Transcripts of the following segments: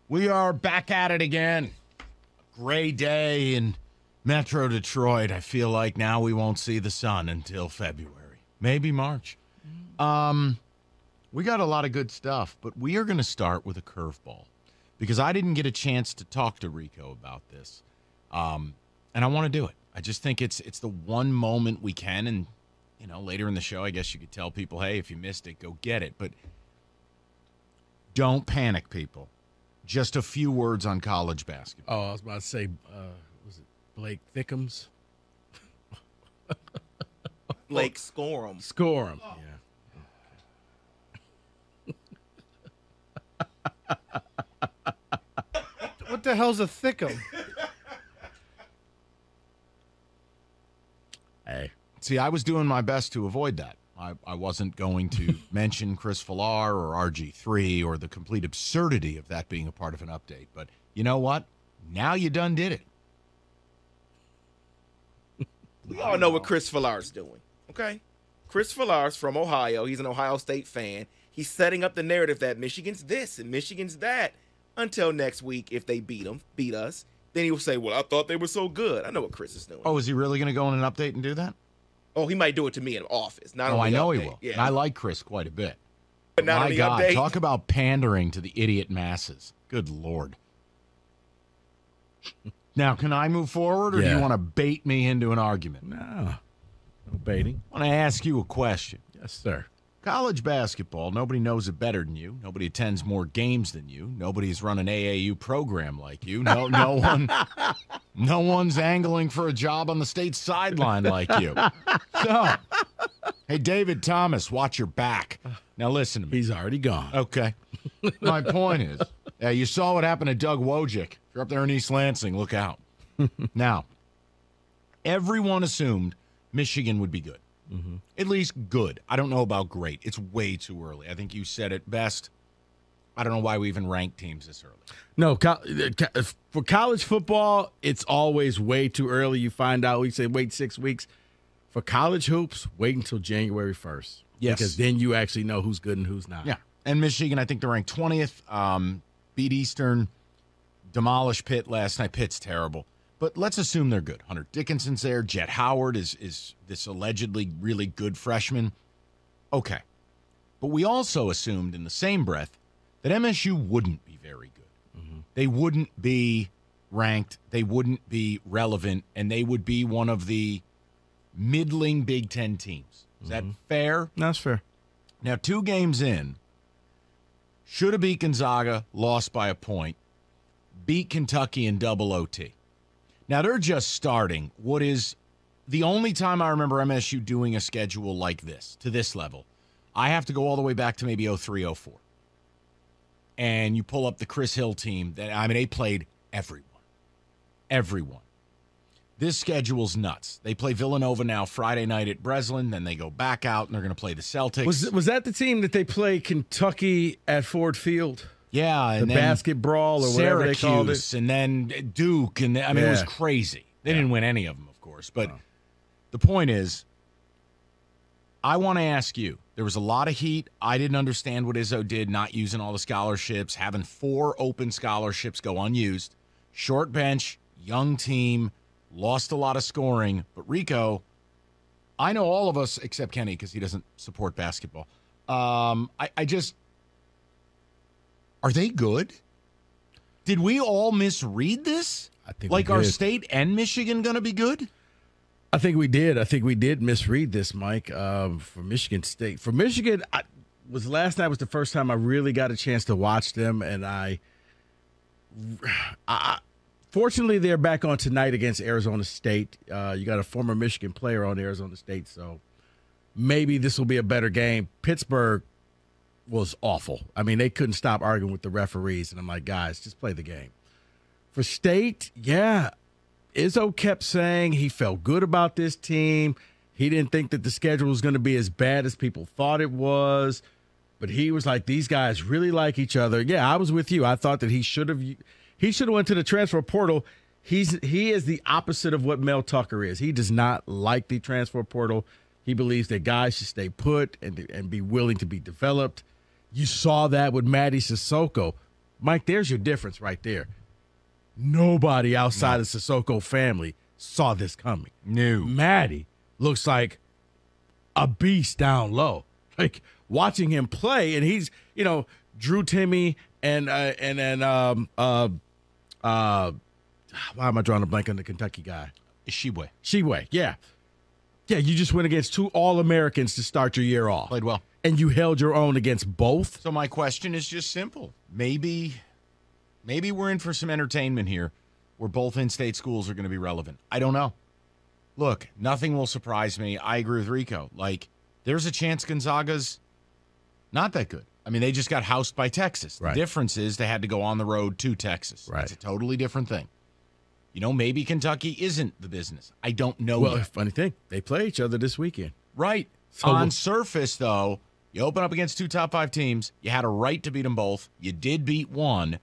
We are back at it again. Gray day in Metro Detroit. I feel like now we won't see the sun until February, maybe March. We got a lot of good stuff, but we are going to start with a curveball because I didn't get a chance to talk to Rico about this, and I want to do it. I just think it's the one moment we can, and later in the show, I guess you could tell people, hey, if you missed it, go get it. But don't panic, people. Just a few words on college basketball. Oh, I was about to say, was it Blake Thickums? Blake Scorum. Scorum, yeah. What the hell's a thickum? Hey. See, I was doing my best to avoid that. I wasn't going to mention Chris Villar or RG3 or the complete absurdity of that being a part of an update. But you know what? Now you done did it. We all know what Chris Villar's doing, okay? Chris Villar's from Ohio. He's an Ohio State fan. He's setting up the narrative that Michigan's this and Michigan's that until next week if they beat us. Then he will say, well, I thought they were so good. I know what Chris is doing. Oh, is he really going to go in an update and do that? Oh, he might do it to me in office. Not I know update. he will. Yeah. And I like Chris quite a bit. But not My on the God, update. talk about pandering to the idiot masses. Good Lord. Now, can I move forward, or do you want to bait me into an argument? No baiting. I want to ask you a question. Yes, sir. College basketball, nobody knows it better than you. Nobody attends more games than you. Nobody's run an AAU program like you. No one's angling for a job on the state sideline like you. So, hey, David Thomas, watch your back. Now listen to me. He's already gone. Okay. My point is, you saw what happened to Doug Wojcik. If you're up there in East Lansing, look out. Now, everyone assumed Michigan would be good. Mm-hmm. At least good. I don't know about great. It's way too early. I think you said it best. I don't know why we even rank teams this early. No, for college football, it's always way too early. You find out, we say wait 6 weeks. For college hoops, wait until January 1st. Yes. Because then you actually know who's good and who's not. Yeah. And Michigan, I think they're ranked 20th. Beat Eastern, demolished Pitt last night. Pitt's terrible. But let's assume they're good. Hunter Dickinson's there. Jet Howard is this allegedly really good freshman. Okay. But we also assumed in the same breath that MSU wouldn't be very good. Mm-hmm. They wouldn't be ranked. They wouldn't be relevant. And they would be one of the middling Big Ten teams. Is that fair? No, that's fair. Now, 2 games in, should have beat Gonzaga, lost by a point, beat Kentucky in double OT. Now, they're just starting what is the only time I remember MSU doing a schedule like this, to this level. I have to go all the way back to maybe 03, 04. And you pull up the Chris Hill team. They played everyone. Everyone. This schedule's nuts. They play Villanova now Friday night at Breslin. Then they go back out, and they're going to play the Celtics. Was that the team that they play Kentucky at Ford Field? Yeah, and the then basket brawl or whatever they called it. And then Duke, and it was crazy. They didn't win any of them, of course. But the point is, I want to ask you, there was a lot of heat. I didn't understand what Izzo did, not using all the scholarships, having 4 open scholarships go unused. Short bench, young team, lost a lot of scoring. But Rico, I know all of us, except Kenny, because he doesn't support basketball. Are they good? Did we all misread this? I think like, we are did. State and Michigan going to be good? I think we did. I think we did misread this, Mike, for Michigan State. For Michigan, last night was the first time I really got a chance to watch them, and I fortunately they're back on tonight against Arizona State. You got a former Michigan player on Arizona State, so maybe this will be a better game. Pittsburgh was awful. I mean, they couldn't stop arguing with the referees, and I'm like, guys, just play the game. For State, Izzo kept saying he felt good about this team. He didn't think that the schedule was going to be as bad as people thought it was, but he was like, these guys really like each other. Yeah, I was with you. I thought that he should have went to the transfer portal. He is the opposite of what Mel Tucker is. He does not like the transfer portal. He believes that guys should stay put and be willing to be developed. You saw that with Matty Sissoko. Mike, there's your difference right there. Nobody outside of Sissoko family saw this coming. No. Maddie looks like a beast down low. Like watching him play, and he's, Drew Timmy and why am I drawing a blank on the Kentucky guy? Sheway, yeah. Yeah, you just went against 2 All-Americans to start your year off. Played well. And you held your own against both. So my question is just simple. Maybe we're in for some entertainment here where both in-state schools are going to be relevant. I don't know. Look, nothing will surprise me. I agree with Rico. Like, there's a chance Gonzaga's not that good. I mean, they just got housed by Texas. Right. The difference is they had to go on the road to Texas. Right. It's a totally different thing. Maybe Kentucky isn't the business. I don't know Well, yet. funny thing, they play each other this weekend. Right. So on surface, though, you open up against 2 top 5 teams. You had a right to beat them both. You did beat one.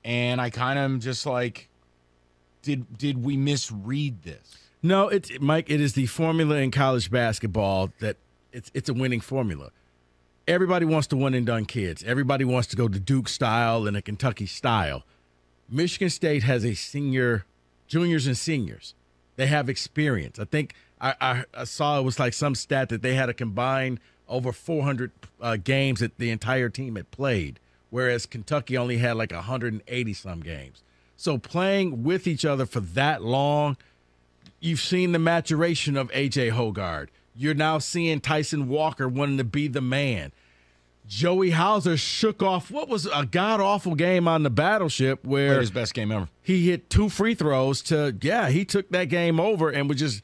And I kind of am just like, did we misread this? No, Mike, it is the formula in college basketball that it's a winning formula. Everybody wants to one-and-done kids. Everybody wants to go to Duke style and a Kentucky style. Michigan State has a juniors and seniors. They have experience. I think I saw it was like some stat that they had a combined over 400 games that the entire team had played, whereas Kentucky only had like 180-some games. So playing with each other for that long, you've seen the maturation of A.J. Hoggard. You're now seeing Tyson Walker wanting to be the man. Joey Hauser shook off what was a god-awful game on the Battleship where Played his best game ever. he hit 2 free throws he took that game over and was just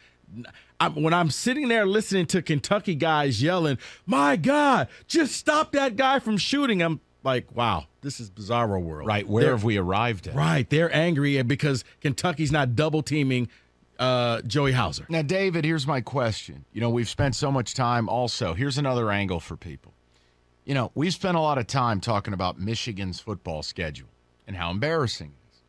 when I'm sitting there listening to Kentucky guys yelling, my God, just stop that guy from shooting. I'm like, wow, this is bizarro world. Right, where have we arrived at? Right, they're angry because Kentucky's not double-teaming Joey Hauser. Now, David, here's my question. We've spent so much time also. Here's another angle for people. We've spent a lot of time talking about Michigan's football schedule and how embarrassing it is.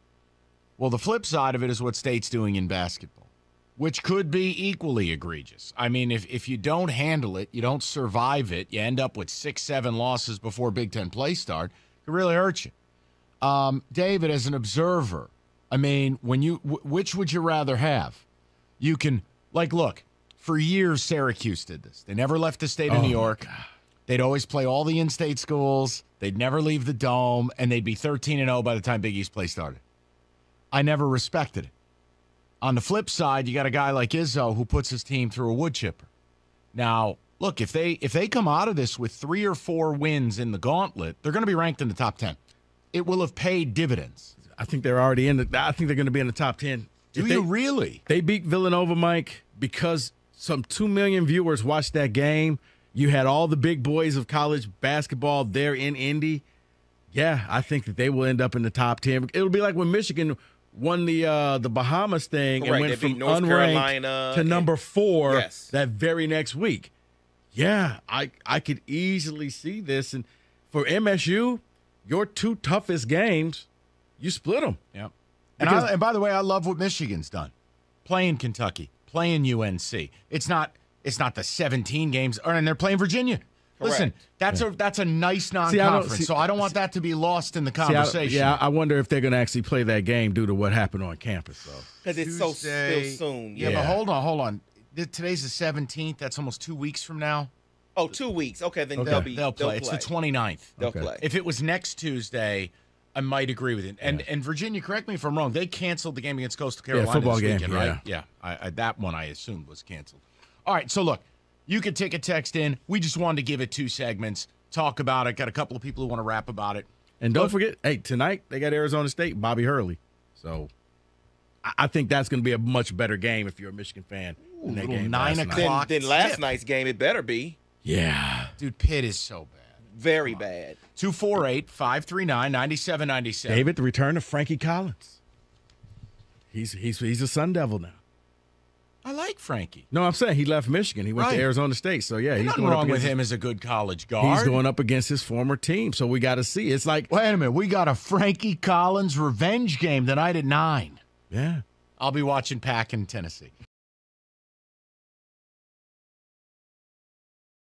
Well, the flip side of it is what State's doing in basketball, which could be equally egregious. I mean, if you don't handle it, you don't survive it, you end up with 6-7 losses before Big Ten play start, it could really hurt you. David, as an observer, I mean, which would you rather have? You can, look, for years Syracuse did this. They never left the state of New York. They'd always play all the in-state schools. They'd never leave the Dome, and they'd be 13-0 by the time Big East play started. I never respected it. On the flip side, you got a guy like Izzo who puts his team through a wood chipper. Now, look, if they come out of this with 3 or 4 wins in the gauntlet, they're going to be ranked in the top 10. It will have paid dividends. I think they're already I think they're going to be in the top 10. Do you really? They beat Villanova, Mike, because some 2 million viewers watched that game. You had all the big boys of college basketball there in Indy. Yeah, I think that they will end up in the top 10. It'll be like when Michigan won the Bahamas thing and went from North unranked Carolina to number 4 Yes. that very next week. Yeah, I could easily see this. And for MSU, your 2 toughest games, you split them. Yep. And by the way, I love what Michigan's done. Playing Kentucky, playing UNC. It's not the 17 games, and they're playing Virginia. Listen, that's a nice non-conference, so I don't want that to be lost in the conversation. I wonder if they're going to actually play that game due to what happened on campus, though. Because it's so still soon. Yeah, but hold on. Today's the 17th. That's almost 2 weeks from now. Oh, 2 weeks. Okay, then they'll play. It's the 29th. They'll play. If it was next Tuesday, I might agree with it. And Virginia, correct me if I'm wrong, they canceled the game against Coastal Carolina football this weekend, game, right? Yeah. That one I assumed was canceled. All right, so look, you could take a text in. We just wanted to give it 2 segments, talk about it. Got a couple of people who want to rap about it. And don't forget, tonight they got Arizona State, Bobby Hurley. So I think that's going to be a much better game if you're a Michigan fan. Ooh, that little game 9 o'clock. Then last night's game, it better be. Yeah. Dude, Pitt is so bad. Very bad. 248-539-9797. David, the return of Frankie Collins. He's a Sun Devil now. I like Frankie. No, I'm saying he left Michigan. He went to Arizona State. So, yeah. There's he's nothing going wrong up with him as a good college guard. He's going up against his former team. So we got to see. It's like. Wait a minute. We got a Frankie Collins revenge game tonight at 9. Yeah. I'll be watching Pack in Tennessee.